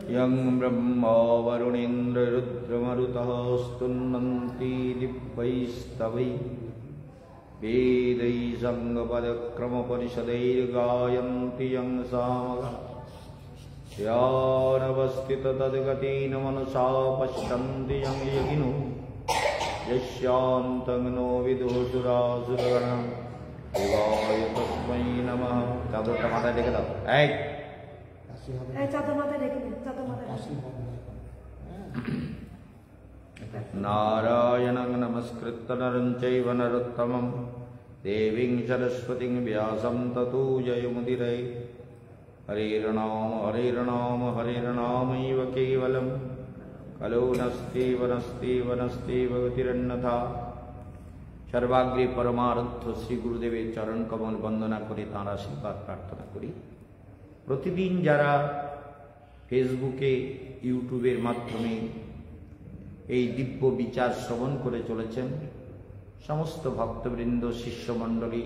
यं ब्रह्मा वरुणेन्द्ररुद्रमरुतः स्तुन्वन्ति दिव्यैस्तवैः वेदैः सङ्गपदक्रमपरिषदैर्गायन्ति यं सामगाः यानवस्थिततद्गतेन मनसा पश्यन्ति यं यगिनो यस्यान्तं नो विदुषुरासुरगणः शिवाय तस्मै नमः। चादरটা মাথায় রেখে দাও। চাদর মাথায় রেখে দিন, চাদর মাথায়। नारायणं नमस्कृत्य नरं चैव नरोत्तमं देवीं सरस्वतीं व्यासं ततो जयमुदीरये। हरेर्नामैव केवलं कलो नस्त्येव गतिरन्यथा। सर्वाग्रे परमाराध्य श्री गुरुदेवेर चरण कमल बंदना करे तार आशीर्बाद प्रार्थना करी। प्रतिदिन যারা ফেসবুকে ইউটিউবের মাধ্যমে এই দিব্য বিচার শ্রবণ করে চলেছেন সমস্ত ভক্তবৃন্দ, শিষ্যমণ্ডলী,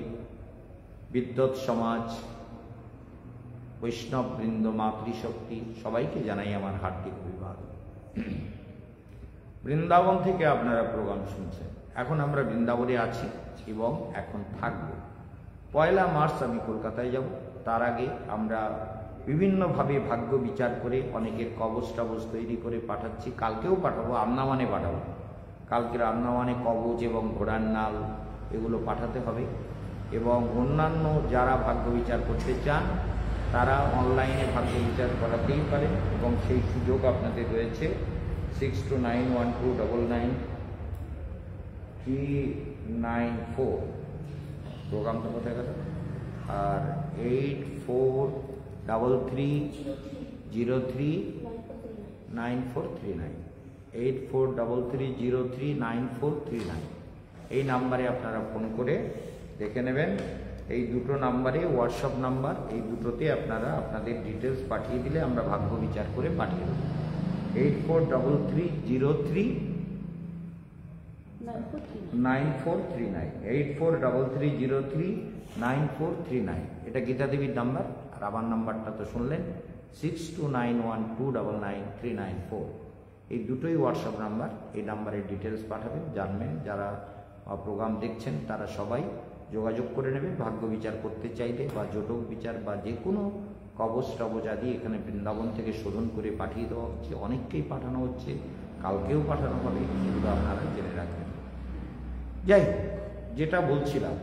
বিদ্বৎ সমাজ, বৈষ্ণববৃন্দ, মাতৃশক্তি সবাইকে জানাই আমার হার্দিক অভিবাদন। বৃন্দাবন থেকে আপনারা প্রোগ্রাম শুনছেন। এখন আমরা বৃন্দাবনে আছি এবং এখন থাকব। 1 মার্চ আমি কলকাতায় যাব। তার আগে আমরা বিভিন্নভাবে ভাগ্য বিচার করে অনেকের কবচ টবচ তৈরি করে পাঠাচ্ছি। কালকেও পাঠাবো, আন্দামানে পাঠাবো। কালকের আন্দামানে কবচ এবং ঘোড়ার নাল এগুলো পাঠাতে হবে। এবং অন্যান্য যারা ভাগ্য বিচার করতে চান তারা অনলাইনে ভাগ্য বিচার করাতেই পারে এবং সেই সুযোগ আপনাদের রয়েছে। 6291299394 প্রোগ্রামটা কোথায় গেল? আর 8433039439 8433039439 এই নাম্বারে আপনারা ফোন করে দেখে নেবেন। এই দুটো নাম্বারে হোয়াটসঅ্যাপ নাম্বার, এই দুটোতে আপনারা আপনাদের ডিটেলস পাঠিয়ে দিলে আমরা ভাগ্য বিচার করে পাঠিয়ে দেব। 8433039439 8433039439 এটা গীতা দেবীর নাম্বার। আর আমার নাম্বারটা তো শুনলেন 6291299394। এই দুটোই হোয়াটসঅ্যাপ নাম্বার। এই নাম্বারে ডিটেলস পাঠাবেন, জানবেন। যারা প্রোগ্রাম দেখছেন তারা সবাই যোগাযোগ করে নেবেন ভাগ্য বিচার করতে চাইলে, বা জটক বিচার বা যে কোনো কবচ টবচ আদি এখানে বৃন্দাবন থেকে শোধন করে পাঠিয়ে দেওয়া হচ্ছে। অনেককেই পাঠানো হচ্ছে, কালকেও পাঠানো হবে। এগুলো আপনারা জেনে রাখবেন। যাই হোক, যেটা বলছিলাম,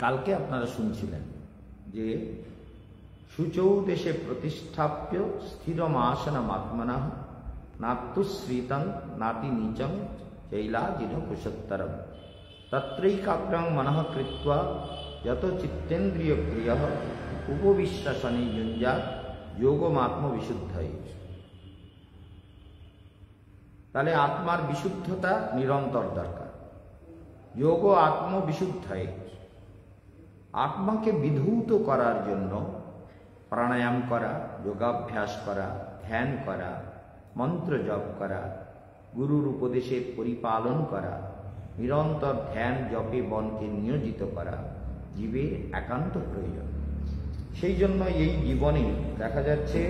কালকে আপনারা শুনছিলেন যে শুচৌ দেশে প্রতিষ্ঠাপ্য স্থিরমাসনমাত্মনঃ নাত্যুশ্রিতং নাতি নীচং চৈলাজিন কুশোত্তরম তত্রৈকাগ্রং মনঃ কৃত্বা যত চিত্তেন্দ্রিয় ক্রিয়ঃ উপবিশ্বাসনে যুঞ্জাত যোগমাত্মবিশুদ্ধয়ে। তাহলে আত্মার বিশুদ্ধতা নিরন্তর দরকার। যোগ আত্মবিশুদ্ধয়ে, আত্মাকে বিধূত করার জন্য প্রাণায়াম করা, যোগাভ্যাস করা, ধ্যান করা, মন্ত্র জপ করা, গুরুর উপদেশের পরিপালন করা, নিরন্তর ধ্যান জপে মনকে নিয়োজিত করা জীবের একান্ত প্রয়োজন। সেই জন্য এই জীবনে দেখা যাচ্ছে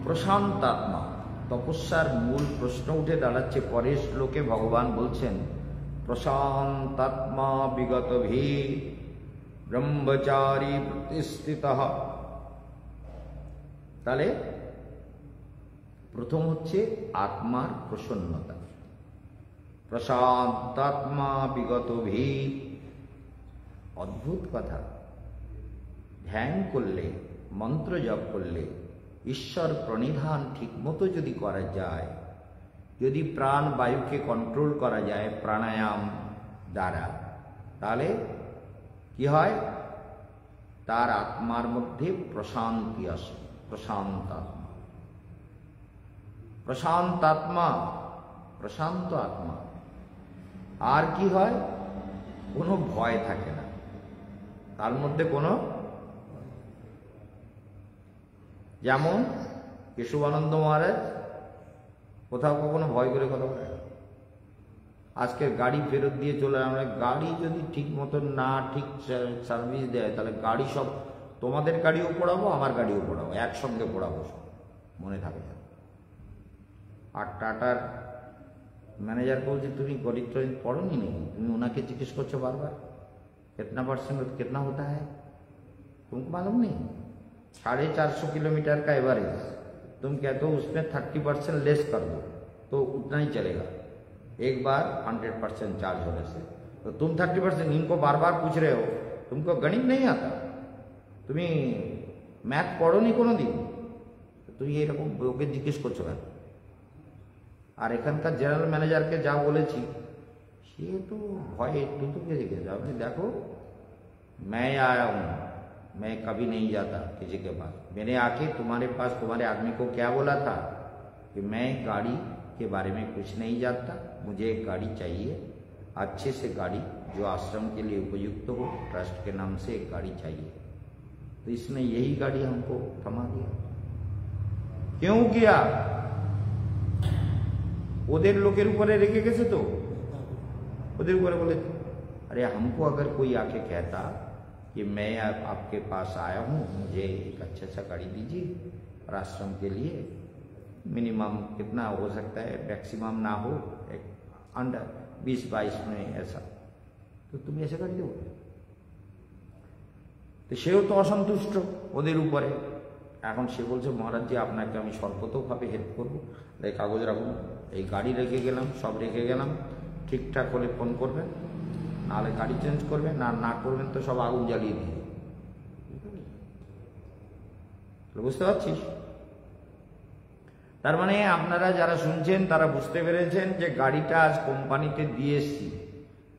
প্রশান্তাত্মা, তপস্যার মূল প্রশ্ন উঠে দাঁড়াচ্ছে। পরের শ্লোকে ভগবান বলছেন প্রশান্তাত্মা বিগত ভি ব্রহ্মচারী প্রতিষ্ঠিতঃ। তাহলে প্রথম হচ্ছে আত্মার প্রসন্নতা। প্রশান্তাত্মা বিগত ভি, অদ্ভুত কথা। ধ্যান করলে, মন্ত্র জপ করলে, ঈশ্বর প্রণিধান ঠিকমতো যদি করা যায়, যদি প্রাণ বায়ুকে কন্ট্রোল করা যায় প্রাণায়াম দ্বারা, তাহলে কি হয়? তার আত্মার মধ্যে প্রশান্তি আসে। প্রশান্তাত্মা, প্রশান্তাত্মা, প্রশান্ত আত্মা। আর কি হয়? কোনো ভয় থাকে না তার মধ্যে। কোনো, যেমন কেশবানন্দ মহারাজ কোথাও কখনো ভয় করে কথা বলে, আজকের গাড়ি ফেরত দিয়ে চলে আমরা। গাড়ি যদি ঠিক মতন না ঠিক সার্ভিস দেয় তাহলে গাড়ি সব তোমাদের গাড়িও পড়াবো, আমার গাড়িও পড়াবো, একসঙ্গে পড়াবো, সব মনে থাকে। আর টাটার ম্যানেজার বলছে তুমি গণিত টরিত পড়োনি নাকি, তুমি ওনাকে জিজ্ঞেস করছো বারবার कितना% कितना होता है तुमको मालूम नहीं? 450 किलोमीटर का एवरेज तुम कहते हो उसमें 30% लेस कर दो तो उतना ही चलेगा एक बार 100% चार्ज होने से। तो तुम 30% इनको बार बार पूछ रहे हो, तुमको गणित नहीं आता, তুমি ম্যাথ পড়োনি কোনো দিন, তুমি এরকম ওকে জিজ্ঞেস করছো কেন? আর এখানকার জেনারেল ম্যানেজারকে যা বলেছি সে তো ভয়ে টুতুকে জিজ্ঞেস আপনি দেখো मैं आया हूँ, मैं कभी नहीं जाता किसी के पास, मैंने आके तुम्हारे पास तुम्हारे आदमी को क्या बोला था कि मैं गाड़ी के बारे में कुछ नहीं जानता, मुझे एक गाड़ी चाहिए, अच्छे से गाड़ी जो आश्रम के लिए उपयुक्त हो, ट्रस्ट के नाम से एक गाड़ी चाहिए। तो इसने यही गाड़ी हमको थमा दिया। क्यों किया? ওদের লোকের উপরে রেখে গেছে, তো ওদের উপরে বলে अरे हमको अगर कोई आके कहता कि मैं आपके पास आया हूँ, मुझे एक अच्छा सा गाड़ी दीजिए और आश्रम के लिए मिनिमम कितना हो सकता है, मैक्सिमम ना हो एक अंडर 20-22 में ऐसा, तो तुम ऐसे गाड़ी दो। তো সেও তো অসন্তুষ্ট ওদের উপরে। এখন সে বলছে মহারাজ জি আপনাকে আমি সর্বতোভাবে হেল্প করবো, এই কাগজ রাখুন, এই গাড়ি রেখে গেলাম, সব রেখে গেলাম, ঠিকঠাক হলে ফোন করবেন, নাহলে গাড়ি চেঞ্জ করবেন, না করবেন তো সব আগুন জ্বালিয়ে দিয়ে। বুঝতে পারছিস? তার মানে আপনারা যারা শুনছেন তারা বুঝতে পেরেছেন যে গাড়িটা আজ কোম্পানিতে দিয়ে এসছি।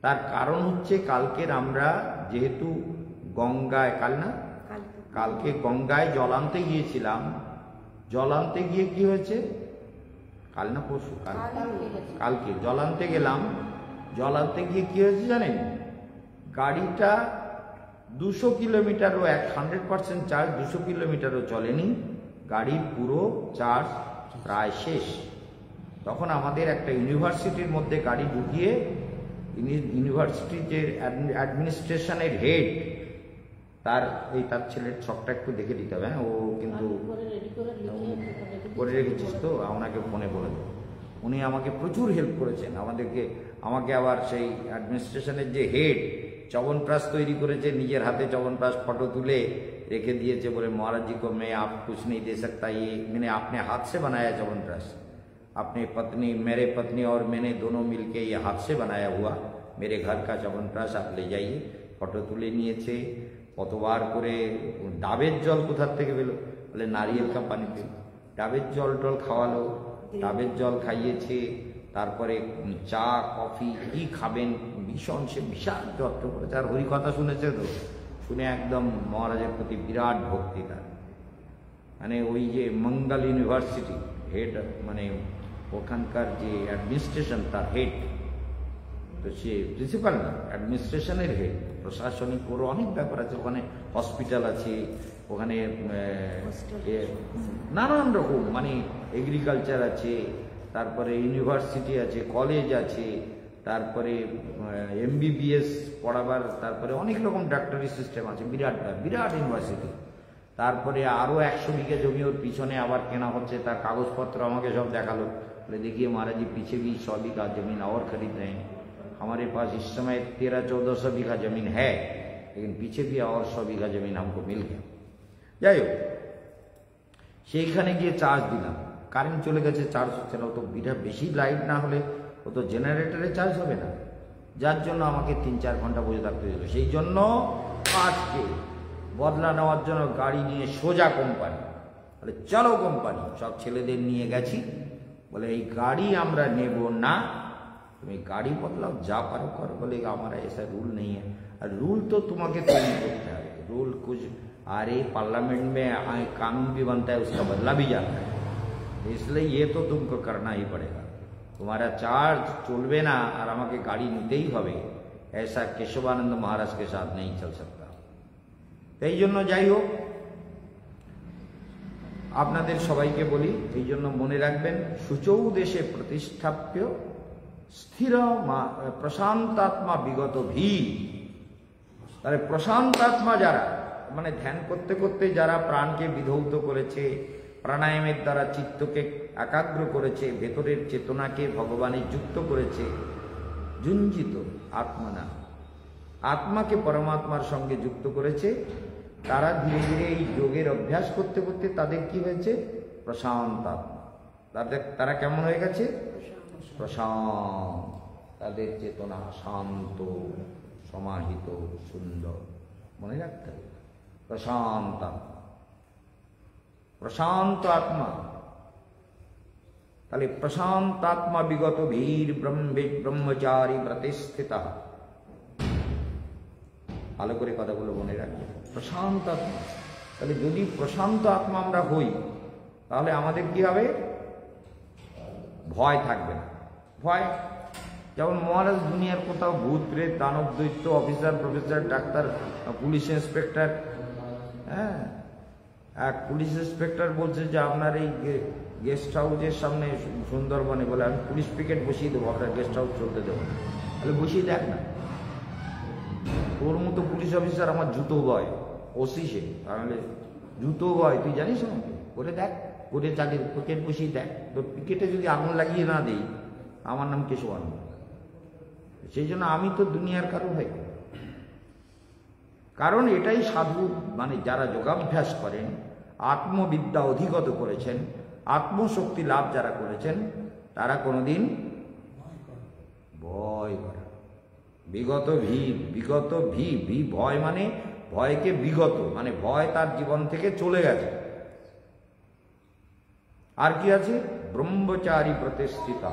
তার কারণ হচ্ছে কালকের আমরা যেহেতু গঙ্গায় কালকে গঙ্গায় জল আনতে গিয়েছিলাম, জল আনতে গিয়ে কি হয়েছে, কাল না পরশু, কালকে জল আনতে গেলাম, জল আনতে গিয়ে কি হয়েছে জানেন, গাড়িটা 200 কিলোমিটারও 100% চার্জ 200 কিলোমিটারও চলেনি, গাড়ির পুরো চার্জ প্রায় শেষ। তখন আমাদের একটা ইউনিভার্সিটির মধ্যে গাড়ি ঢুকিয়ে ইউনিভার্সিটির যে অ্যাডমিনিস্ট্রেশনের হেড, তার ছেলের ছকটা একটু দেখে দিতে হবে, ও কিন্তু করে রেখেছিস তো, ওনাকে ফোনে বলে দেবো। উনি আমাকে প্রচুর হেল্প করেছেন, আমাকে আবার সেই অ্যাডমিনিস্ট্রেশনের যে হেড চবনপ্রাশ তৈরি করেছে, নিজের হাতে চবনপ্রাশ ফটো তুলে রেখে দিয়েছে, বলে महाराज जी को मैं आप कुछ नहीं दे सकता, ये मैंने अपने हाथ से बनाया चवनप्राश, अपने पत्नी मेरे पत्नी और मैंने दोनों मिलके ये हाथ से बनाया हुआ मेरे घर का चवनप्राश, आप ले जाइए। ফটো তুলে নিয়েছে, কতবার করে ডাবের জল কোথার থেকে পেলো, বলে নারিয়েল কা পানি পেল, ডাবের জল টল খাওয়ালো, ডাবের জল খাইয়েছে, তারপরে চা কফি কি খাবেন ভীষণ সে বিশাল যত্ন করেছে। আর হরিকথা শুনেছে তো, শুনে একদম মহারাজের প্রতি বিরাট ভক্তি তার। মানে ওই যে মঙ্গল ইউনিভার্সিটি হেড, মানে ওখানকার যে অ্যাডমিনিস্ট্রেশন তার হেড, তো সে প্রিন্সিপাল না, অ্যাডমিনিস্ট্রেশনের হেড, প্রশাসনিক ওর অনেক ব্যাপার আছে, ওখানে হসপিটাল আছে, ওখানে নানান রকম মানে এগ্রিকালচার আছে, তারপরে ইউনিভার্সিটি আছে, কলেজ আছে, তারপরে MBBS পড়াবার, তারপরে অনেক রকম ডাক্তারি সিস্টেম আছে, বিরাট বিরাট ইউনিভার্সিটি। তারপরে আরও 100 বিঘা জমি ওর পিছনে আবার কেনা হচ্ছে, তার কাগজপত্র আমাকে সব দেখালো, বলে देखिए महाराज जी पीछे भी 100 बीघा जमीन और खरीद रहे हैं, हमारे पास इस समय 1300-1400 बीघा जमीन है, लेकिन पीछे भी और 100 बीघा जमीन हमको मिल गया। যাই হোক, সেইখানে গিয়ে চার্জ দিলাম, কারেন্ট চলে গেছে, চার্জ হচ্ছে না। ও তো বিরাট বেশি লাইট না হলে ও তো জেনারেটরে চার্জ হবে না, যার জন্য আমাকে 3-4 ঘন্টা বসে থাকতে হলো। সেই জন্য আজকে বদলা নেওয়ার জন্য গাড়ি নিয়ে সোজা কোম্পানি, বলে চলো কোম্পানি, সব ছেলেদের নিয়ে গেছি, বলে এই গাড়ি আমরা নেব না, তুমি গাড়ি বদলাও, যা পারো করো। বলে हमारा ऐसा रूल नहीं है, और रूल तो তোমাকে তৈরি করতে হবে, रूल कुछ अरे पार्लियामेंट में कानून भी बनता है, उसका बदला भी जाता है, इसलिए ये तो तुमको करना ही पड़ेगा, तुम्हारा चार्ज चलবে না আর আমাকে গাড়ি নিতেই হবে, ऐसा केशवानंद महाराज के साथ नहीं चल सकता। এই জন্য যাই হোক, আপনাদের সবাইকে বলি, এই জন্য মনে রাখবেন, সূচৌ দেশে প্রতিষ্ঠাপ্য স্থির প্রশান্তাত্মা বিগত ভী। তাহলে প্রশান্তাত্মা যারা, মানে ধ্যান করতে করতে যারা প্রাণকে বিধৌত করেছে, প্রাণায়ামের দ্বারা চিত্তকে একাগ্র করেছে, ভেতরের চেতনাকে ভগবানে যুক্ত করেছে, যুঞ্জিত আত্মনা, আত্মাকে পরমাত্মার সঙ্গে যুক্ত করেছে, তারা ধীরে ধীরে এই যোগের অভ্যাস করতে করতে তাদের কি হয়েছে? প্রশান্ত আত্মা। তারা কেমন হয়ে গেছে? প্রশান্ত। তাদের চেতনা শান্ত, সমাহিত, সুন্দর। মনে রাখতে হবে, প্রশান্ত আত্মা, প্রশান্ত আত্মা। তাহলে প্রশান্ত আত্মা বিগত বীর ব্রহ্মচারী প্রতিষ্ঠিত। ভালো করে কথাগুলো মনে রাখবে, প্রশান্ত আত্মা। তাহলে যদি প্রশান্ত আত্মা আমরা হই, তাহলে আমাদের কি হবে? ভয় থাকবে না। ভয় যেমন মহারাজ দুনিয়ার কোথাও ভূত প্রেত দানব দৈত্য officer professor doctor police inspector, হ্যাঁ, এক পুলিশ ইন্সপেক্টর বলছে যে আপনার এই গেস্ট হাউসের সামনে সুন্দরবনে, বলে আমি পুলিশ পিকেট বসিয়ে দেবো, আপনার গেস্ট হাউস চলতে দেবো। তাহলে বসিয়ে দেখ না, তোর মতো পুলিশ অফিসার আমার জুতো বয়, ওসি সে, তাহলে জুতো বয়, তুই জানিস আমাকে? করে দেখ, করে চালিয়ে পিকেট বসিয়ে দেখ। তোর পিকেটে যদি আগুন লাগিয়ে না দেই, আমার নাম কেশব আনন্দ। সেই জন্য আমি তো দুনিয়ার কারো ভাই। কারণ এটাই সাধু, মানে যারা যোগাভ্যাস করেন, আত্মবিদ্যা অধিগত করেছেন, আত্মশক্তি লাভ যারা করেছেন, তারা কোনোদিন ভয় করে। বিগত ভী, বিগত ভী, ভী ভয় মানে ভয়কে বিগত, মানে ভয় তার জীবন থেকে চলে গেছে। আর কি আছে? ব্রহ্মচারী প্রতিষ্ঠিতা,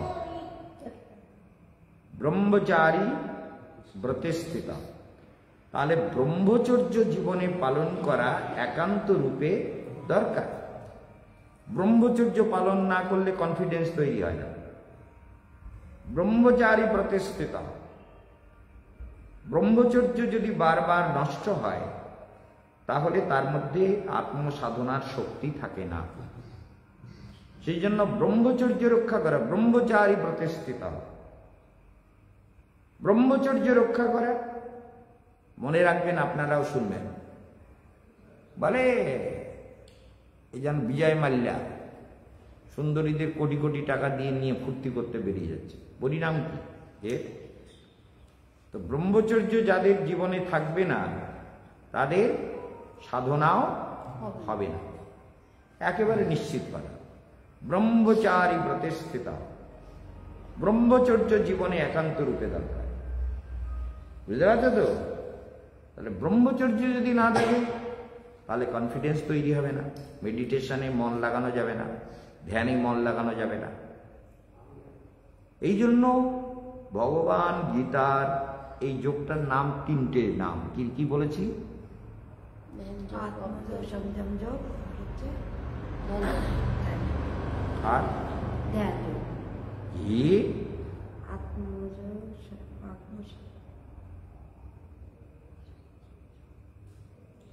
ব্রহ্মচারী প্রতিষ্ঠিতা। তাহলে ব্রহ্মচর্য জীবনে পালন করা একান্ত রূপে দরকার। ব্রহ্মচর্য পালন না করলে কনফিডেন্স তৈরি হয় না। ব্রহ্মচারী প্রতিষ্ঠিতা, ব্রহ্মচর্য যদি বারবার নষ্ট হয়, তাহলে তার মধ্যে আত্মসাধনার শক্তি থাকে না। সেই জন্য ব্রহ্মচর্য রক্ষা করা, ব্রহ্মচারী প্রতিষ্ঠিতা, ব্রহ্মচর্য রক্ষা করা। মনে রাখবেন, আপনারাও শুনবেন, বলে এই যেন বিজয় মাল্যা সুন্দরীদের কোটি কোটি টাকা দিয়ে নিয়ে ফুর্তি করতে বেরিয়ে যাচ্ছে, পরিণাম কি? তো ব্রহ্মচর্য যাদের জীবনে থাকবে না, তাদের সাধনাও হবে না, একেবারে নিশ্চিত করা। ব্রহ্মচারী প্রতিষ্ঠিতা, ব্রহ্মচর্য জীবনে একান্ত রূপে দরকার। বুঝতে পারছো তো? তাহলে ব্রহ্মচর্য যদি না থাকে, তাহলে কনফিডেন্স তৈরি হবে না, মেডিটেশনে মন লাগানো যাবে না, ধ্যানে মন লাগানো যাবে না। এই জন্য ভগবান গীতার এই যোগটার নাম, তিনটে নাম কি কি বলেছি? আর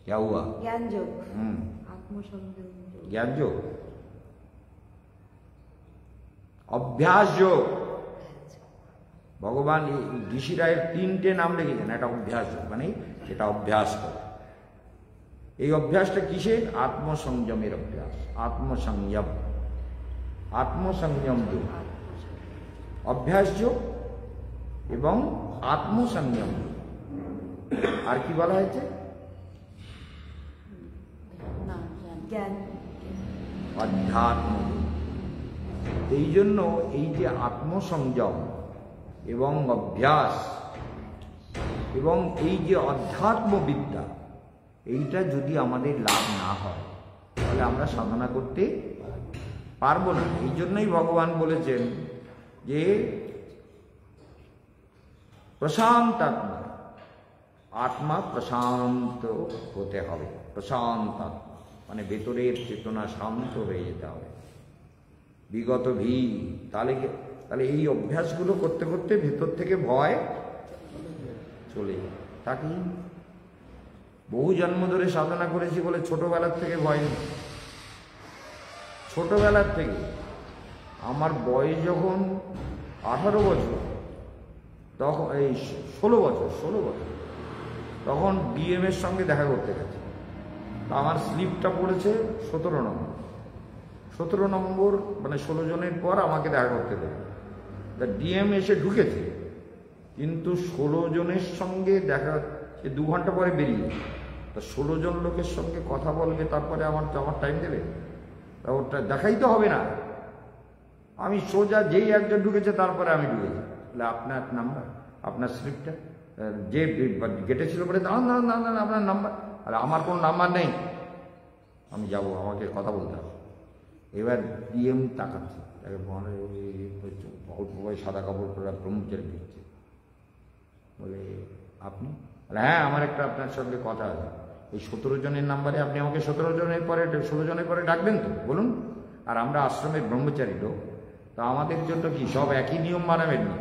क्या हुआ? ज्ञान योग, आत्मसंयम योग, ज्ञान योग, অভ্যাস যোগ। ভগবান ঋষিরা এর তিনটে নাম লিখেছেন। একটা অভ্যাস যোগ, মানে এটা অভ্যাস করে। এই অভ্যাসটা কিসের? আত্মসংযমের অভ্যাস, আত্মসংযম, আত্মসংযম যোগ, অভ্যাস যোগ এবং আত্মসংযম। আর কি বলা হয়েছে? অধ্যাত্ম। এই জন্য এই যে আত্মসংযম এবং অভ্যাস এবং এই যে অধ্যাত্ম বিদ্যা, এইটা যদি আমাদের লাভ না হয়, তাহলে আমরা সাধনা করতে পারবো না। এই জন্যই ভগবান বলেছেন যে প্রশান্ত আত্মা, আত্মা প্রশান্ত হতে হবে। প্রশান্ত আত্মা মানে ভেতরের চেতনা শান্ত হয়ে যেতে হবে। বিগত ভী, তাহলে এই অভ্যাসগুলো করতে করতে ভেতর থেকে ভয় চলে যায়। তাকে বহু জন্ম ধরে সাধনা করেছি বলে ছোটবেলার থেকে ভয় নেই। ছোটবেলার থেকে আমার বয়স যখন 18 বছর, তখন এই 16 বছর তখন ডিএম এর সঙ্গে দেখা করতে গেছে। আমার স্লিপটা পড়েছে 17 নম্বর, 17 নম্বর মানে 16 জনের পর আমাকে দেখা করতে দেবে। তা ডিএম এসে ঢুকেছে, কিন্তু 16 জনের সঙ্গে দেখা, সে 2 ঘন্টা পরে বেরিয়ে, তা 16 জন লোকের সঙ্গে কথা বলবে, তারপরে আমার টাইম দেবে? তা ওটা দেখাই তো হবে না। আমি সোজা যেই একজন ঢুকেছে তারপরে আমি ঢুকেছি। তাহলে আপনার নাম্বার, আপনার স্লিপটা, যে গেটে ছিল বলে না না না না আপনার নাম্বার, আর আমার কোনো নাম্বার নেই, আমি যাব, আমাকে কথা বলতে হবে। এবার ডিএম তাকাচ্ছে, তাকে বলে অল্প বয়স সাদা কাপড় পরে ব্রহ্মচারী দিচ্ছে, বলে আপনি? বলে হ্যাঁ, আমার একটা আপনার সঙ্গে কথা আছে। এই 17 জনের নাম্বারে আপনি আমাকে 16 জনের পরে ডাকবেন তো, বলুন। আর আমরা আশ্রমের ব্রহ্মচারী লোক, তা আমাদের জন্য কি সব একই নিয়ম মানাবেন না?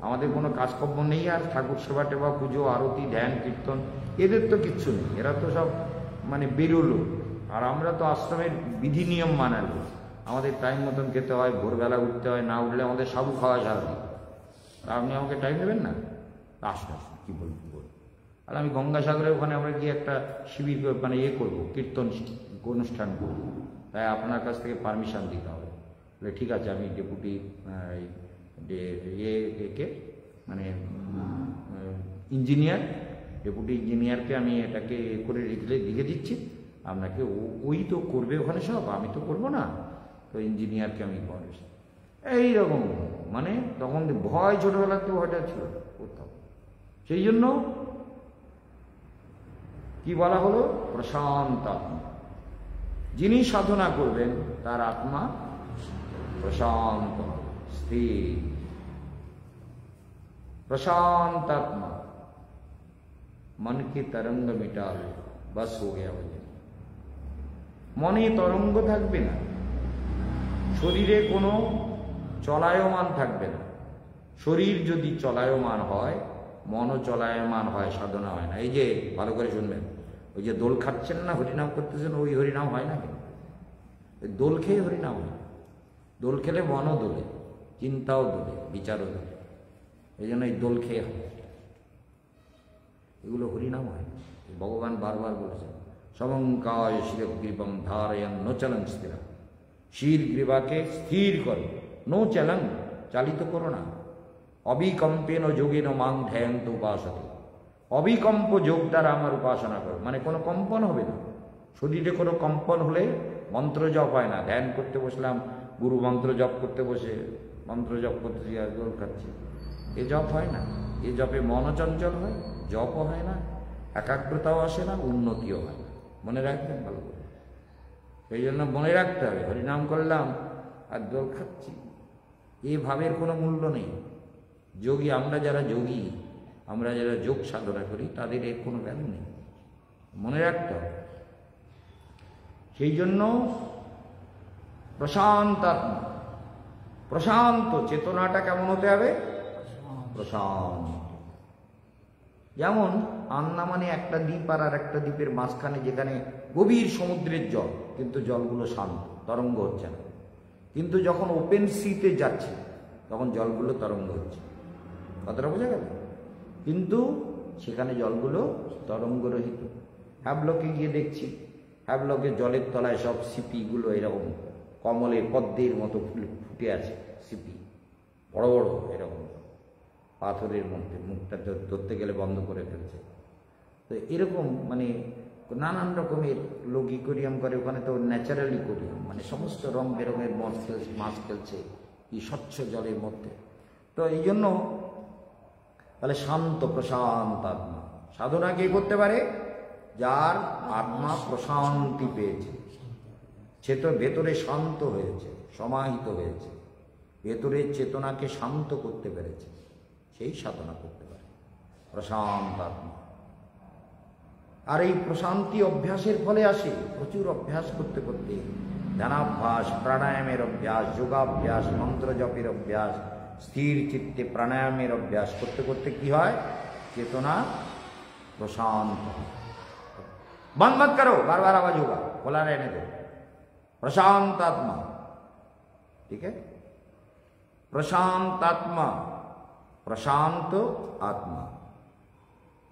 আমাদের কোনো কাজকর্ম নেই, আর ঠাকুর সেবা টেবা, পুজো আরতি ধ্যান কীর্তন এদের তো কিচ্ছু নেই, এরা তো সব মানে বেরোলো। আর আমরা তো আশ্রমের বিধি নিয়ম মানালো, আমাদের টাইম মতন খেতে হয়, ভোরবেলা উঠতে হয়, না উঠলে আমাদের সাবু খাওয়া সারাদিন। আর আপনি আমাকে টাইম দেবেন না? আসুন কী বলবো। আর আমি গঙ্গাসাগরে ওখানে আমরা গিয়ে একটা শিবির মানে করবো, কীর্তন অনুষ্ঠান করবো, তাই আপনার কাছ থেকে পারমিশন দিতে হবে। বলে ঠিক আছে, আমি ডেপুটি কে মানে ইঞ্জিনিয়ার, ডেপুটি ইঞ্জিনিয়ারকে আমি এটাকে করে লিখে দিচ্ছি আপনাকে, ওই তো করবে ওখানে সব, আমি তো করবো না, তো ইঞ্জিনিয়ারকে আমি পারমিশন। এইরকম মানে তখন ভয়, ছোটবেলাতে ভয়টা ছিল, করতাম। সেই জন্য কি বলা হলো? প্রশান্ত আত্মা। যিনি সাধনা করবেন তার আত্মা প্রশান্ত, স্থির, प्रशांत आत्मा, मन के तरंग मिटा लो, बस हो गया वजन। মনে তরঙ্গ থাকবে না, শরীরে কোনো চলায়মান থাকবে না। শরীর যদি চলায়মান হয়, মনও চলায়মান হয়, সাধনা হয় না। এই যে ভালো করে শুনবেন, ওই যে দোল খাচ্ছেন না, হরিনাম করতেছেন, ওই হরিনাম হয় না কেন? দোল খেয়ে হরিনাম হয়। দোল খেলে মনও দোলে, চিন্তাও দোলে, বিচারও দোলে। এই জন্য এই দোল খেয়ে হয়, এগুলো হরিনাম হয়। ভগবান বারবার বলেছেন, সমঙ্কায় শিরগ্রীবম ধারয়ন নো চলন স্থির। শির গ্রীবাকে স্থির করো, নো চলন, চালিত করো না। অবিকম্পেন যোগেন মাং ধ্যায়ন্ত উপাসতে। অবিকম্প যোগ দ্বারা আমার উপাসনা করো, মানে কোনো কম্পন হবে না। শরীরে কোনো কম্পন হলে মন্ত্র জপ হয় না। ধ্যান করতে বসলাম, গুরু মন্ত্র জপ করতে বসে মন্ত্র জপ করতেছি আর জল খাচ্ছি, এ জপ হয় না। এ জপে মন চঞ্চল হয়, জপও হয় না, একাগ্রতাও আসে না, উন্নতিও হয় না। মনে রাখবেন ভালো করে। সেই জন্য মনে রাখতে হবে, হরিনাম করলাম আর জল খাচ্ছি, এই ভাবের কোনো মূল্য নেই। যোগী, আমরা যারা যোগী, আমরা যারা যোগ সাধনা করি, তাদের এর কোনো ভ্যালু নেই, মনে রাখতে হবে। সেই জন্য প্রশান্ত আত্মা, প্রশান্ত চেতনাটা কেমন হতে হবে? প্রশান্ত। যেমন আন্দামানে একটা দ্বীপ আর একটা দ্বীপের মাঝখানে, যেখানে গভীর সমুদ্রের জল, কিন্তু জলগুলো শান্ত, তরঙ্গ হচ্ছে না। কিন্তু যখন ওপেন সিতে যাচ্ছে তখন জলগুলো তরঙ্গ হচ্ছে। কথাটা বোঝা গেল? কিন্তু সেখানে জলগুলো তরঙ্গরহিত। হ্যাবলকে গিয়ে দেখছি, হ্যাবলকে জলের তলায় সব সিপিগুলো এরকম কমলে পদ্মের মতো ফুটে আছে। সিপি বড় বড় এরকম পাথরের মধ্যে, মুখটা ধরতে গেলে বন্ধ করে ফেলছে। তো এরকম মানে নানান রকমের লোক ইকোরিয়াম করে, ওখানে তো ন্যাচারাল ইকোরিয়াম, মানে সমস্ত রং বেরঙের মাছ খেলছে এই স্বচ্ছ জলের মধ্যে। তো এই জন্য তাহলে শান্ত প্রশান্ত আত্মা। সাধনা কে করতে পারে? যার আত্মা প্রশান্তি পেয়েছে, সে তো ভেতরে শান্ত হয়েছে, সমাহিত হয়েছে, ভেতরের চেতনাকে শান্ত করতে পেরেছে, সেই সাধনা করতে পারে প্রশান্ত আত্মা। আর এই প্রশান্তি অভ্যাসের ফলে আসে, প্রচুর অভ্যাস করতে করতে, ধ্যানাভ্যাস, প্রাণায়ামের অভ্যাস, যোগাভ্যাস, মন্ত্র জপের অভ্যাস, স্থির চিত্তে প্রাণায়ামের অভ্যাস করতে করতে কি হয়? চেতনা প্রশান্ত। বন্ধ মত করো, বারবার आवाज होगा, खोला रहने दो। प्रशांत आत्मा, ठीक है। প্রশান্তাত্মা, প্রশান্ত আত্মা,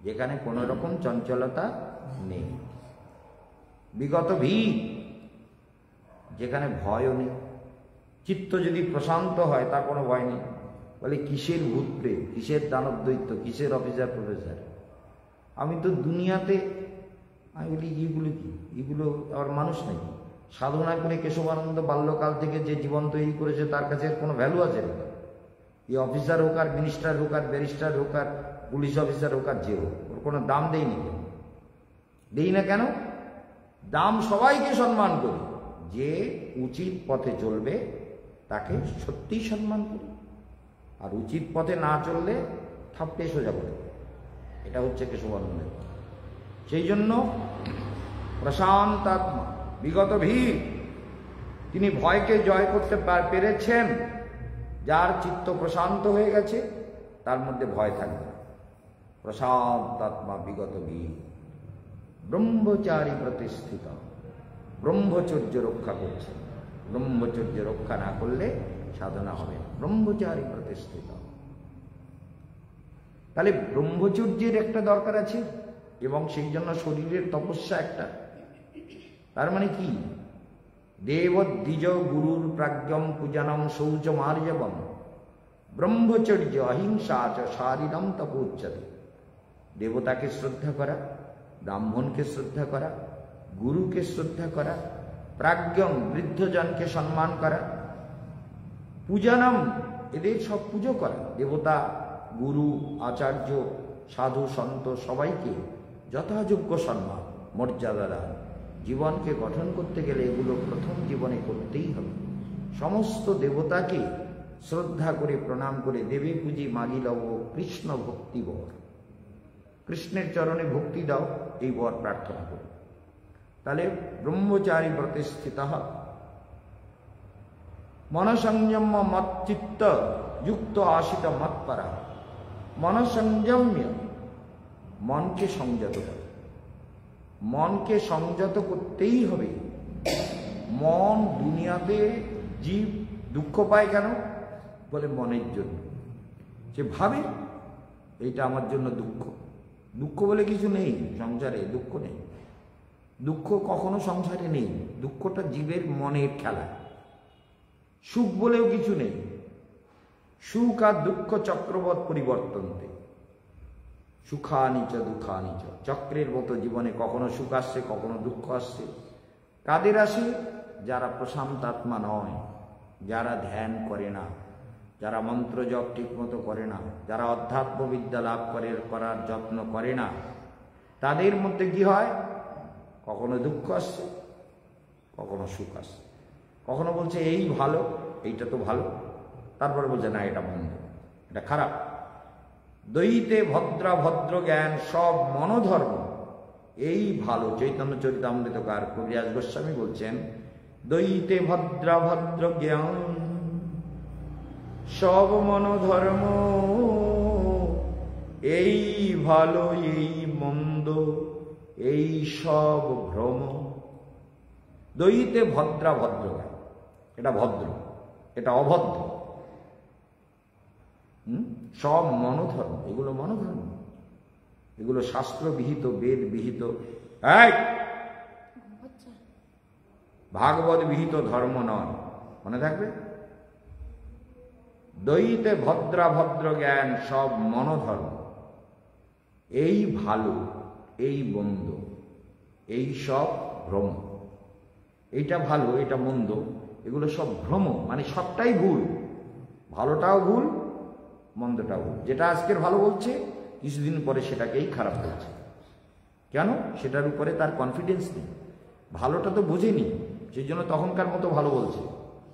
যেখানে কোনো রকম চঞ্চলতা নেই। বিগত ভী, যেখানে ভয়ও নেই। চিত্ত যদি প্রশান্ত হয় তার কোনো ভয় নেই। বলে কিসের ভূত প্রেত, কিসের দানব দৈত্য, কিসের অফিসার প্রফেসর, আমি তো দুনিয়াতে। আমি বলি এগুলো কি, এগুলো আবার মানুষ নাকি? সাধনা করে কেশবানন্দ বাল্যকাল থেকে যে জীবন তৈরি করেছে তার কাছে এর কোনো ভ্যালু আছে না? এই অফিসার হোক আর মিনিস্টার হোক আর ব্যারিস্টার হোক আর পুলিশ অফিসার হোক আর যে হোক, ওর কোনো দাম দেয়নি কেন? দেই না কেন? দাম সবাইকে সম্মান করি। যে উচিত পথে চলবে তাকে সত্যিই সম্মান করি, আর উচিত পথে না চললে থাপড়ে সোজা করে। এটা হচ্ছে কেশবানন্দের। সেই জন্য প্রশান্তাত্মা, বিগত ভীর, তিনি ভয়কে জয় করতে পেরেছেন। যার চিত্ত প্রশান্ত হয়ে গেছে তার মধ্যে ভয় থাকবে না। প্রশান্তাত্মা বিগত ভীর, ব্রহ্মচারী প্রতিষ্ঠিত, ব্রহ্মচর্য রক্ষা করছে। ব্রহ্মচর্য রক্ষা না করলে সাধনা হবে না। ব্রহ্মচারী প্রতিষ্ঠিত, তাহলে ব্রহ্মচর্যের একটা দরকার আছে, এবং সেই জন্য শরীরের তপস্যা একটা। তার মানে কি? দেব দ্বিজ গুরুর প্রাজ্ঞম পূজনম শৌচমার্জবম ব্রহ্মচর্য অহিংসা চ শারীরম তপোচ্যতে। দেবতাকে শ্রদ্ধা করা, ব্রাহ্মণকে শ্রদ্ধা করা, গুরুকে শ্রদ্ধা করা, প্রাজ্ঞম বৃদ্ধজনকে সম্মান করা, পূজনম এদের সব পুজো করা। দেবতা, গুরু, আচার্য, সাধু, সন্ত সবাইকে যথাযোগ্য সম্মান, মর্যাদা দান। জীবনকে গঠন করতে গেলে এগুলো প্রথম জীবনে করতেই হবে। সমস্ত দেবতাকে শ্রদ্ধা করে প্রণাম করে দেবে পুঁজি মাগি লব কৃষ্ণ ভক্তি বর। কৃষ্ণের চরণে ভক্তি দাও, এই বর প্রার্থনা করো। তাহলে ব্রহ্মচারী প্রতিষ্ঠিত, মনসংযম মচ্চিত্ত যুক্ত আশিত মৎপরা। মনসংযম্য, মনকে সংযত করে। মনকে সংযত করতেই হবে। মন দুনিয়াতে জীব দুঃখ পায় কেন? বলে মনের জন্য। সে ভাবে এইটা আমার জন্য দুঃখ। দুঃখ বলে কিছু নেই সংসারে, দুঃখ নেই। দুঃখ কখনো সংসারে নেই, দুঃখটা জীবের মনের খেলা। সুখ বলেও কিছু নেই। সুখ আর দুঃখ চক্রবৎ পরিবর্তনতে, সুখানিচ দুঃখানিচ, চক্রের মতো জীবনে কখনো সুখ আসছে, কখনো দুঃখ আসছে। কাদের আসে? যারা প্রশান্তাত্মা নয়, যারা ধ্যান করে না, যারা মন্ত্র জপ ঠিক মতো করে না, যারা অধ্যাত্ম বিদ্যা লাভ করার যত্ন করে না, তাদের মধ্যে কি হয়? কখনো দুঃখ আসছে, কখনো সুখ আসছে। কখনো বলছে এই ভালো, এইটা তো ভালো, তারপরে বলছে না এটা মন্দ, এটা খারাপ। দ্বৈতে ভদ্রা ভদ্র জ্ঞান সব মনোধর্ম এই ভালো। চৈতন্য চরিতামৃতকার কবিরাজ গোস্বামী বলছেন, দ্বৈতে ভদ্রা ভদ্র জ্ঞান সব মনোধর্ম, এই ভালো এই মন্দ এই সব ভ্রম। দ্বৈতে ভদ্রা ভদ্র জ্ঞান, এটা ভদ্র, এটা অভদ্র। সব মনোধর্ম, এগুলো মনোধর্ম, এগুলো শাস্ত্র বিহিত, বেদ বিহিত, ভাগবত বিহিত ধর্ম নয়, মনে থাকবে। দ্বৈতে ভদ্রা ভদ্র জ্ঞান সব মনোধর্ম, এই ভালো এই মন্দ এই সব ভ্রম। এইটা ভালো এটা মন্দ এগুলো সব ভ্রম, মানে সবটাই ভুল। ভালোটাও ভুল, মন্দটাও ভুল। যেটা আজকের ভালো বলছে কিছুদিন পরে সেটাকেই খারাপ বলছে। কেন? সেটার উপরে তার কনফিডেন্স নেই। ভালোটা তো বোঝেনি, সেই জন্য তখনকার মতো ভালো বলছে,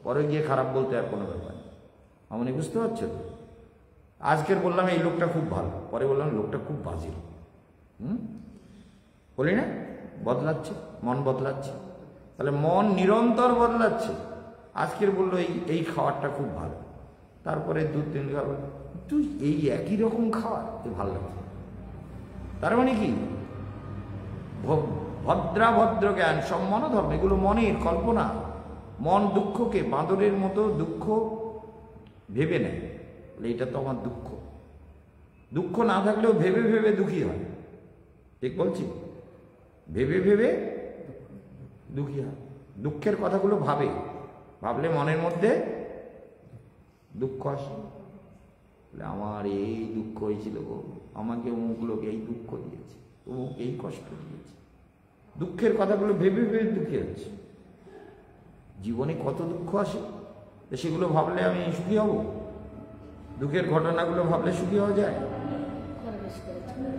পরে গিয়ে খারাপ বলতে আর কোনো ব্যাপার নেই। আমি বুঝতে পারছো তো? আজকের বললাম এই লোকটা খুব ভালো, পরে বললাম লোকটা খুব বাজে। বলি না, বদলাচ্ছে, মন বদলাচ্ছে। তাহলে মন নিরন্তর বদলাচ্ছে। আজকের বললো এই খাবারটা খুব ভালো, তারপরে 2-3 খাবার তুই এই একই রকম খাবার তুই ভালো লাগছে। তার মানে কি? ভদ্রা ভদ্র জ্ঞান সব মনোধর্ম, এগুলো মনের কল্পনা। মন দুঃখকে বাঁদরের মতো দুঃখ ভেবে নেয়, এটা তো আমার দুঃখ। দুঃখ না থাকলেও ভেবে ভেবে দুঃখী হয়, ঠিক বলছি? ভেবে ভেবে দুঃখী হয়, দুঃখের কথাগুলো ভাবলে মনের মধ্যে দুঃখ আসে। আমার এই দুঃখ হয়েছিল গো, আমাকে অমুক লোক এই দুঃখ দিয়েছে, অমুক এই কষ্ট দিয়েছে। দুঃখের কথাগুলো ভেবে ভেবে দুঃখী হচ্ছে। জীবনে কত দুঃখ আসে, সেগুলো ভাবলে আমি সুখী হব? দুঃখের ঘটনাগুলো ভাবলে সুখী হওয়া যায়?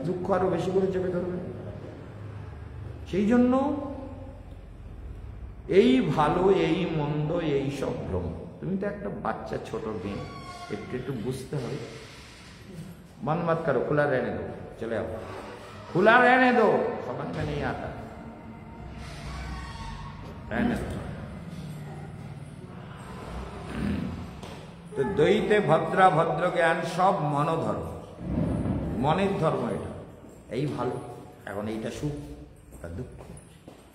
দুঃখ আরো বেশি করে চেপে ধরবে। সেই জন্য এই ভালো এই মন্দ এই সব ভ্রম। তুমি তো একটা বাচ্চা, ছোট মেয়ে, একটু বুঝতে হবে। मन मत करो, खुला रहने दो, चले आओ, खुला रहने दो, समझ में नहीं आता, रहने दो। তো দ্বৈতে ভদ্রা ভদ্র জ্ঞান সব মনোধর্ম, মনের ধর্ম। এটা এই ভালো, এখন এইটা সুখ, এটা দুঃখ।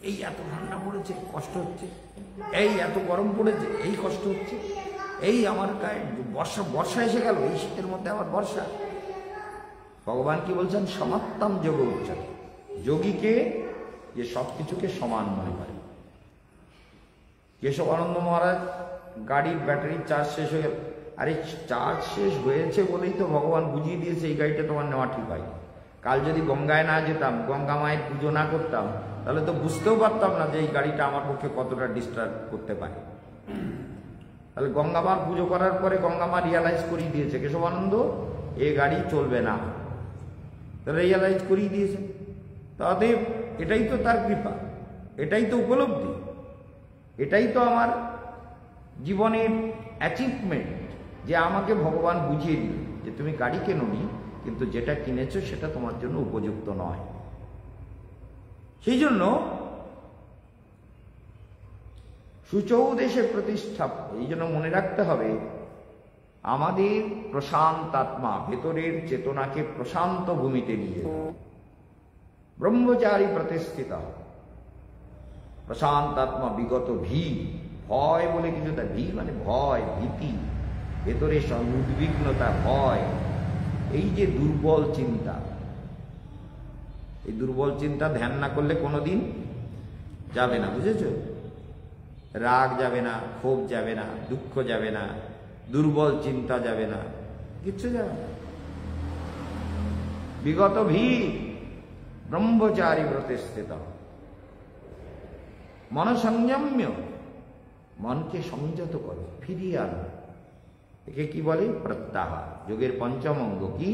এই এত ঠান্ডা পড়েছে, কষ্ট হচ্ছে। এই এত গরম পড়েছে, এই কষ্ট হচ্ছে। এই আমার গায়ে বর্ষা এসে গেল, এই শীতের মধ্যে আবার বর্ষা। ভগবান কি বলছেন? সমাত্তম যোগ উচ্চারণ। যোগীকে যে সবকিছুকে সমান মনে করে। কেশবানন্দ মহারাজ গাড়ির ব্যাটারির চার্জ শেষ হয়ে গেল। আরে চার্জ শেষ হয়েছে বলেই তো ভগবান বুঝিয়ে দিয়েছে এই গাড়িটা তোমার নেওয়া ঠিক হয়। কাল যদি গঙ্গায় না যেতাম, গঙ্গা মায়ের পুজো না করতাম, তাহলে তো বুঝতেও পারতাম না যে এই গাড়িটা আমার পক্ষে কতটা ডিস্টার্ব করতে পারে। তাহলে গঙ্গা মার পুজো করার পরে গঙ্গা মা রিয়ালাইজ করিয়ে দিয়েছে কেশবানন্দ এ গাড়ি চলবে না, তাহলে রিয়ালাইজ করিয়ে দিয়েছে। তাতে এটাই তো তার কৃপা, এটাই তো উপলব্ধি, এটাই তো আমার জীবনের অ্যাচিভমেন্ট, যে আমাকে ভগবান বুঝিয়ে দিল যে তুমি গাড়ি কেনোনি, কিন্তু যেটা কিনেছো সেটা তোমার জন্য উপযুক্ত নয়। সেই জন্য সুচৌদেশে প্রতিষ্ঠা, এই জন্য মনে রাখতে হবে আমাদের প্রশান্ত আত্মা, ভেতরের চেতনাকে প্রশান্ত ভূমিতে নিয়ে ব্রহ্মচারী প্রতিষ্ঠিত। প্রশান্ত আত্মা বিগত ভয় বলে কিছু, তা মানে ভয়, ভীতি, ভেতরে উদ্বিগ্নতা, ভয়, এই যে দুর্বল চিন্তা, এই দুর্বল চিন্তা ধ্যান না করলে কোনোদিন যাবে না, বুঝেছো? রাগ যাবে না, ক্ষোভ যাবে না, দুঃখ যাবে না, দুর্বল চিন্তা যাবে না, কিচ্ছু যাবে না। বিগত ব্রহ্মচারী প্রতিষ্ঠিত। মনসংযম্য, মনকে সংযত করো, ফিরিয়ে আনো। একে কি বলে? প্রত্যাহার। যোগের পঞ্চম অঙ্গ কি?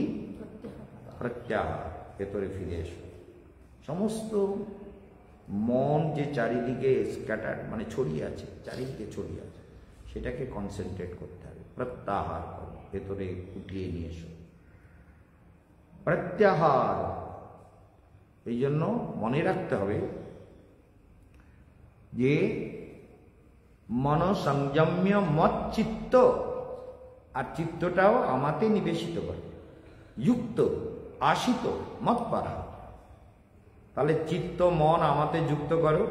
প্রত্যাহার। ভেতরে ফিরে এসো। সমস্ত মন যে চারিদিকে স্ক্যাটার, মানে ছড়িয়ে আছে, চারিদিকে ছড়িয়ে আছে, সেটাকে কনসেন্ট্রেট করতে হবে। প্রত্যাহার করো, ভেতরে উঠিয়ে নিয়ে এসো। প্রত্যাহার। এই জন্য মনে রাখতে হবে যে মন সংযম্য মত চিত্ত, আর চিত্তটাও আমাতে নিবেশিত করে, যুক্ত আশিত মত পারা। তাহলে চিত্ত মন আমাতে যুক্ত করো,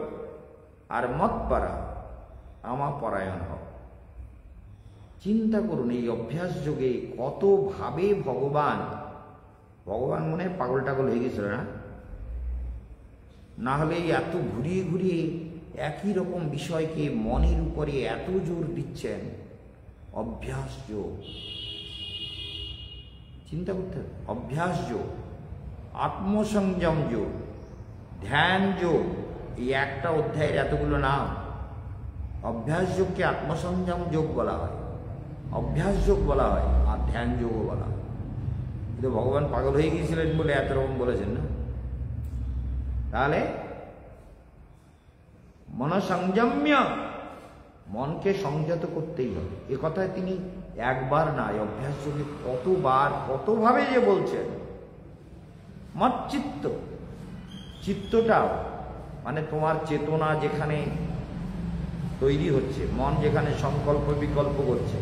আর মত পারা, আমা পরায়ণ হও। চিন্তা করুন এই অভ্যাস যোগে কত ভাবে ভগবান মনে হয় পাগল টাগল হয়ে গেছিল না হলে এত ঘুরিয়ে ঘুরিয়ে একই রকম বিষয়কে মনের উপরে এত জোর দিচ্ছেন। অভ্যাস যোগ, চিন্তা করতে হবে। অভ্যাস যোগ, আত্মসংযম যোগ, ধ্যান যোগ, এই একটা অধ্যায়ের এতগুলো নাম। অভ্যাস যোগকে আত্মসংযম যোগ বলা হয়, অভ্যাস যোগ বলা হয়, আর ধ্যান যোগও বলা হয়। কিন্তু ভগবান পাগল হয়ে গিয়েছিলেন বলে এত রকম বলেছেন না। তাহলে মনসংযম্য, মনকে সংযত করতেই হবে। এ কথায় তিনি একবার নয়, অভ্যাস যোগে কতবার কতভাবে যে বলছেন। মত চিত্ত, চিত্তটাও মানে তোমার চেতনা যেখানে তৈরি হচ্ছে, মন যেখানে সংকল্প বিকল্প করছে,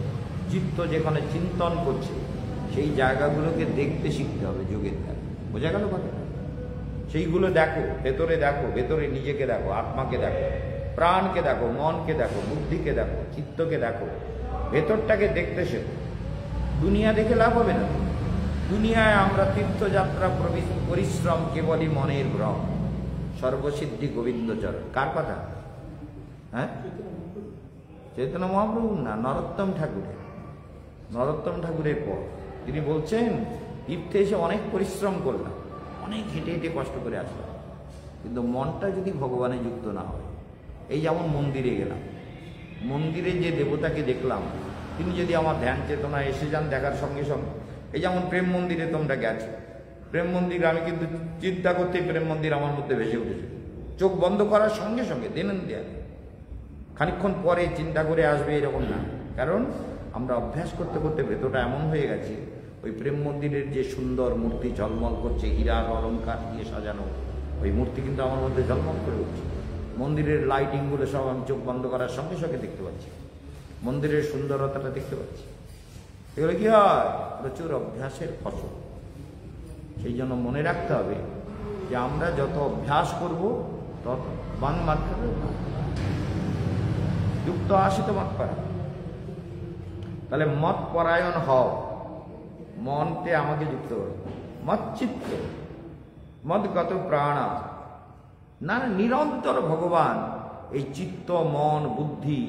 চিত্ত যেখানে চিন্তন করছে, সেই জায়গাগুলোকে দেখতে শিখতে হবে যোগের দ্বারা। বোঝা গেল কথা? সেইগুলো দেখো, ভেতরে দেখো, ভেতরে নিজেকে দেখো, আত্মাকে দেখো, প্রাণকে দেখো, মনকে দেখো, বুদ্ধিকে দেখো, চিত্তকে দেখো, ভেতরটাকে দেখতে শেখো। দুনিয়া দেখে লাভ হবে না। দুনিয়ায় আমরা তীর্থযাত্রা পরিশ্রম কেবলই মনের ভ্রম, সর্বসিদ্ধি গোবিন্দচরণ। কার কথা? হ্যাঁ, চৈতন্য মহাপ্রভুর না, নরোত্তম ঠাকুরের। নরোত্তম ঠাকুরের পর তিনি বলছেন, তীর্থে এসে অনেক পরিশ্রম করলাম, অনেক হেঁটে হেঁটে কষ্ট করে আসলাম, কিন্তু মনটা যদি ভগবানে যুক্ত না হয়। এই যেমন মন্দিরে গেলাম, মন্দিরে যে দেবতাকে দেখলাম, তিনি যদি আমার ধ্যান চেতনা এসে যান দেখার সঙ্গে সঙ্গে, এই যেমন প্রেম মন্দিরে তোমরা গেছো, প্রেম মন্দির আমি কিন্তু চিন্তা করতেই প্রেম মন্দির আমার মধ্যে ভেসে উঠেছে। চোখ বন্ধ করার সঙ্গে সঙ্গে দেন দেয়া, খানিকক্ষণ পরে চিন্তা করে আসবে এরকম না। কারণ আমরা অভ্যাস করতে করতে ভেতরটা এমন হয়ে গেছে, ওই প্রেম মন্দিরের যে সুন্দর মূর্তি ঝলমল করছে, হীরার অলঙ্কার দিয়ে সাজানো ওই মূর্তি কিন্তু আমার মধ্যে ঝলমল করে উঠছে। মন্দিরের লাইটিংগুলো সব আমি চোখ বন্ধ করার সঙ্গে সঙ্গে দেখতে পাচ্ছি, মন্দিরের সুন্দরতাটা দেখতে পাচ্ছি। এগুলো কি হয়? প্রচুর অভ্যাসের ফসল। সেই জন্য মনে রাখতে হবে যে আমরা যত অভ্যাস করব তত বান মাত খাবে, যুক্ত আসিত মত পারা। তাহলে মত পরায়ণ হও, মনকে আমাকে যুক্ত করো। মত চিত্ত মদগত প্রাণা, না নিরন্তর ভগবান এই চিত্ত মন বুদ্ধি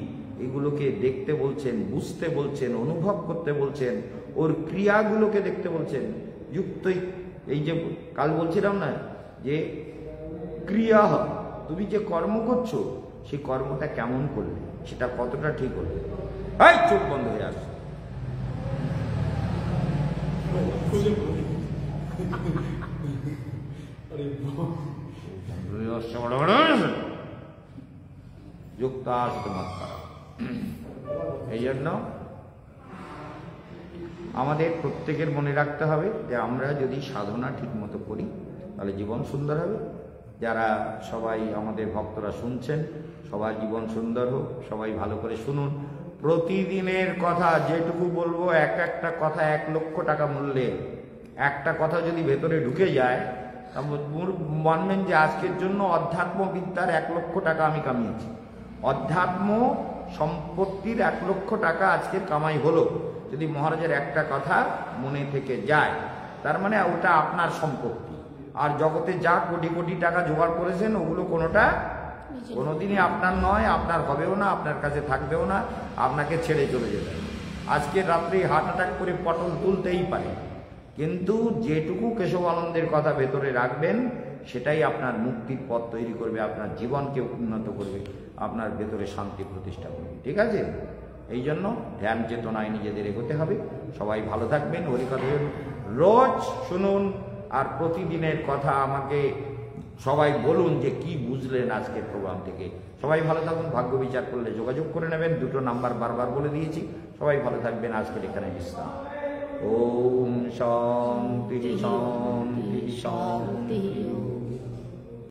এগুলোকে দেখতে বলছেন, বুঝতে বলছেন, অনুভব করতে বলছেন, ওর ক্রিয়াগুলোকে দেখতে বলছেন। যুক্ত এই যে কাল বলছিলাম না যে ক্রিয়া, তুমি যে কর্ম করছো সেই কর্মটা কেমন করলে, সেটা কতটা ঠিক হলো। এই চোখ বন্ধ হয়ে আসছে, যুক্ত আসতে মত করা। এই জন্য আমাদের প্রত্যেকের মনে রাখতে হবে যে আমরা যদি সাধনা ঠিক মতো করি তাহলে জীবন সুন্দর হবে। যারা সবাই আমাদের ভক্তরা শুনছেন, সবার জীবন সুন্দর হোক, সবাই ভালো করে শুনুন। প্রতিদিনের কথা যেটুকু বলবো, এক একটা কথা 1 লক্ষ টাকা মূল্যে। একটা কথা যদি ভেতরে ঢুকে যায়, মানবেন যে আজকের জন্য অধ্যাত্ম বিদ্যার 1 লক্ষ টাকা আমি কামিয়েছি। অধ্যাত্ম সম্পত্তির 1 লক্ষ টাকা আজকের কামাই হলো, যদি মহারাজের একটা কথা মনে থেকে যায়, তার মানে ওটা আপনার সম্পত্তি। আর জগতে যা কোটি কোটি টাকা জোগাড় করেছেন ওগুলো কোনোটা কোনোদিনই আপনার নয়, আপনার হবেও না, আপনার কাছে থাকবেও না, আপনাকে ছেড়ে চলে যাবে। আজকের রাত্রে হার্ট অ্যাটাক করে পটল তুলতেই পারে, কিন্তু যেটুকু কেশবানন্দের কথা ভেতরে রাখবেন সেটাই আপনার মুক্তির পথ তৈরি করবে, আপনার জীবনকে উন্নত করবে, আপনার ভেতরে শান্তি প্রতিষ্ঠা করবে। ঠিক আছে? এই জন্য ধ্যান চেতনায় নিজেদের এগোতে হবে। সবাই ভালো থাকবেন, হরিকথা রোজ শুনুন, আর প্রতিদিনের কথা আমাকে সবাই বলুন যে কি বুঝলেন আজকের প্রোগ্রাম থেকে। সবাই ভালো থাকুন, ভাগ্য বিচার করলে যোগাযোগ করে নেবেন, 2টো নাম্বার বারবার বলে দিয়েছি। সবাই ভালো থাকবেন, আজকের এখানে বিশ্রাম। ওম শান্তি